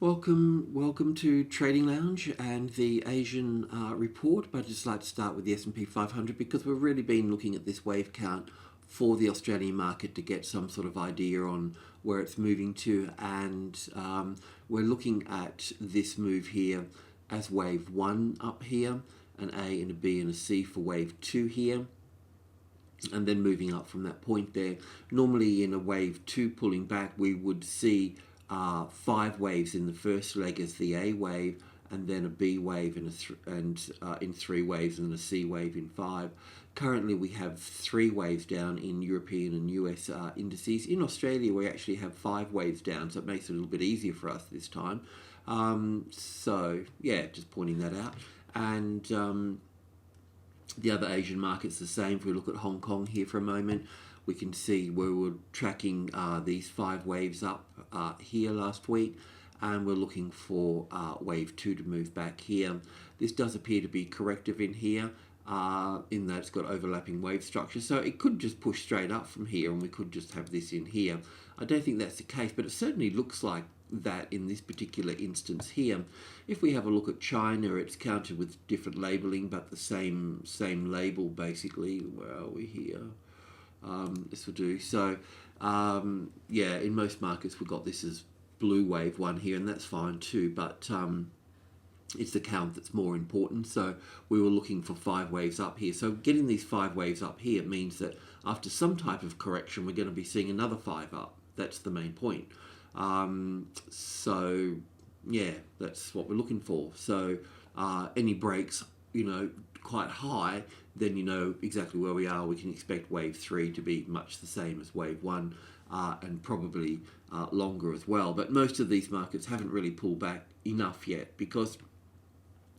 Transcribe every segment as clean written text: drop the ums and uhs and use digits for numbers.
Welcome to Trading Lounge and the Asian report. But I'd just like to start with the S&P 500 because we've really been looking at this wave count for the Australian market to get some sort of idea on where it's moving to, and we're looking at this move here as wave 1 up here, an A and a B and a C for wave 2 here, and then moving up from that point there. Normally in a wave 2 pulling back, we would see 5 waves in the first leg as the A wave, and then a B wave in 3 waves, and a C wave in 5. Currently we have 3 waves down in European and US indices. In Australia we actually have 5 waves down, so it makes it a little bit easier for us this time. So yeah, just pointing that out. And the other Asian markets the same. If we look at Hong Kong here for a moment, we can see where we're tracking these 5 waves up here last week, and we're looking for wave 2 to move back here. This does appear to be corrective in here, in that it's got overlapping wave structure, so it could just push straight up from here and we could just have this in here. I don't think that's the case, but it certainly looks like that in this particular instance here. If we have a look at China, it's counted with different labeling, but the same label basically. Where are we here? This will do. So yeah, in most markets we've got this as blue wave 1 here, and that's fine too, but it's the count that's more important. So we were looking for 5 waves up here. So getting these 5 waves up here means that after some type of correction we're going to be seeing another 5 up. That's the main point. So yeah, that's what we're looking for. So any breaks, quite high, then you know exactly where we are. We can expect wave 3 to be much the same as wave 1, and probably longer as well. But most of these markets haven't really pulled back enough yet, because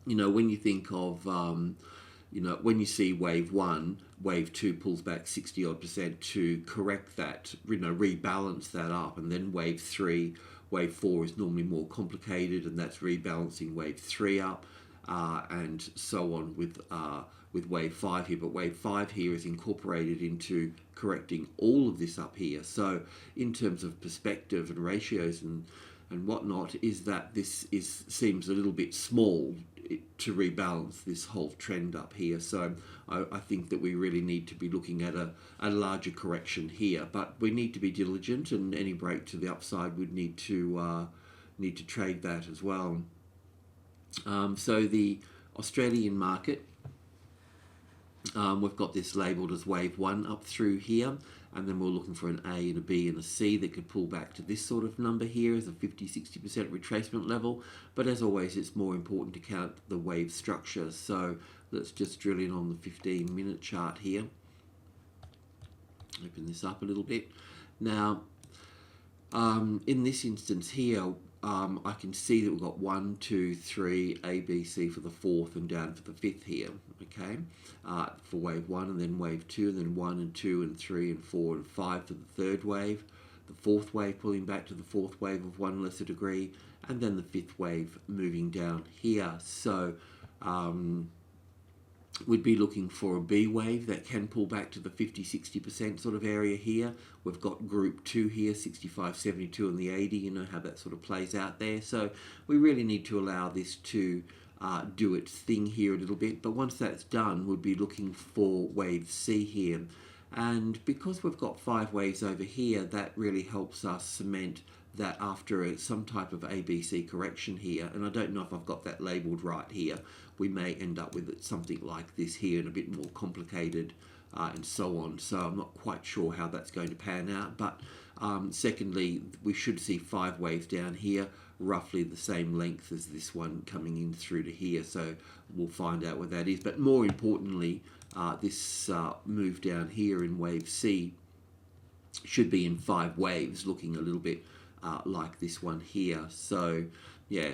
when you think of when you see wave 1, wave 2 pulls back 60 odd % to correct that, rebalance that up, and then wave 3, wave 4 is normally more complicated, and that's rebalancing wave 3 up, and so on with wave 5 here. But wave 5 here is incorporated into correcting all of this up here. So in terms of perspective and ratios and whatnot, is that this seems a little bit small to rebalance this whole trend up here. So I think that we really need to be looking at a larger correction here, but we need to be diligent, and any break to the upside would need to trade that as well. So the Australian market, we've got this labelled as wave 1 up through here, and then we're looking for an A and a B and a C that could pull back to this sort of number here as a 50-60% retracement level. But as always, it's more important to count the wave structure. So let's just drill in on the 15-minute chart here. Open this up a little bit. Now, in this instance here, I can see that we've got 1, 2, 3, A, B, C for the 4th, and down for the 5th here, okay, for wave 1, and then wave 2, and then 1 and 2 and 3 and 4 and 5 for the 3rd wave, the 4th wave pulling back to the 4th wave of 1 lesser degree, and then the 5th wave moving down here. So we'd be looking for a B wave that can pull back to the 50-60% sort of area here. We've got group 2 here, 65, 72 and the 80, you know how that sort of plays out there. So we really need to allow this to do its thing here a little bit. But once that's done, we'll be looking for wave C here. And because we've got 5 waves over here, that really helps us cement that after some type of ABC correction here, and I don't know if I've got that labelled right here, we may end up with something like this here and a bit more complicated and so on. So I'm not quite sure how that's going to pan out. But secondly, we should see 5 waves down here, roughly the same length as this one coming in through to here. So we'll find out what that is. But more importantly, this move down here in wave C should be in 5 waves, looking a little bit like this one here. So yeah,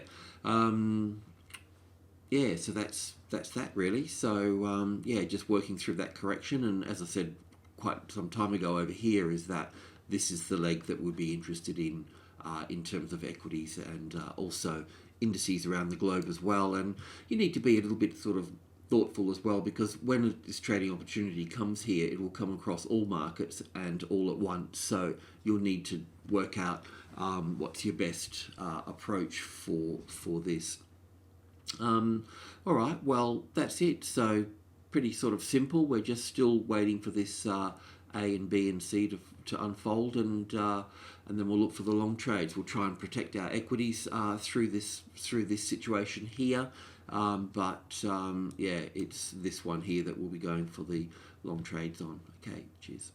so that's that really. So yeah, just working through that correction, and as I said quite some time ago over here, is that this is the leg that we'll be interested in terms of equities and also indices around the globe as well. And you need to be a little bit sort of thoughtful as well, because when this trading opportunity comes here, it will come across all markets and all at once. So you'll need to work out what's your best approach for this. All right, well, that's it. So pretty sort of simple. We're just still waiting for this A and B and C to unfold, and then we'll look for the long trades. We'll try and protect our equities through this situation here. Yeah, it's this one here that we'll be going for the long trades on. Okay, cheers.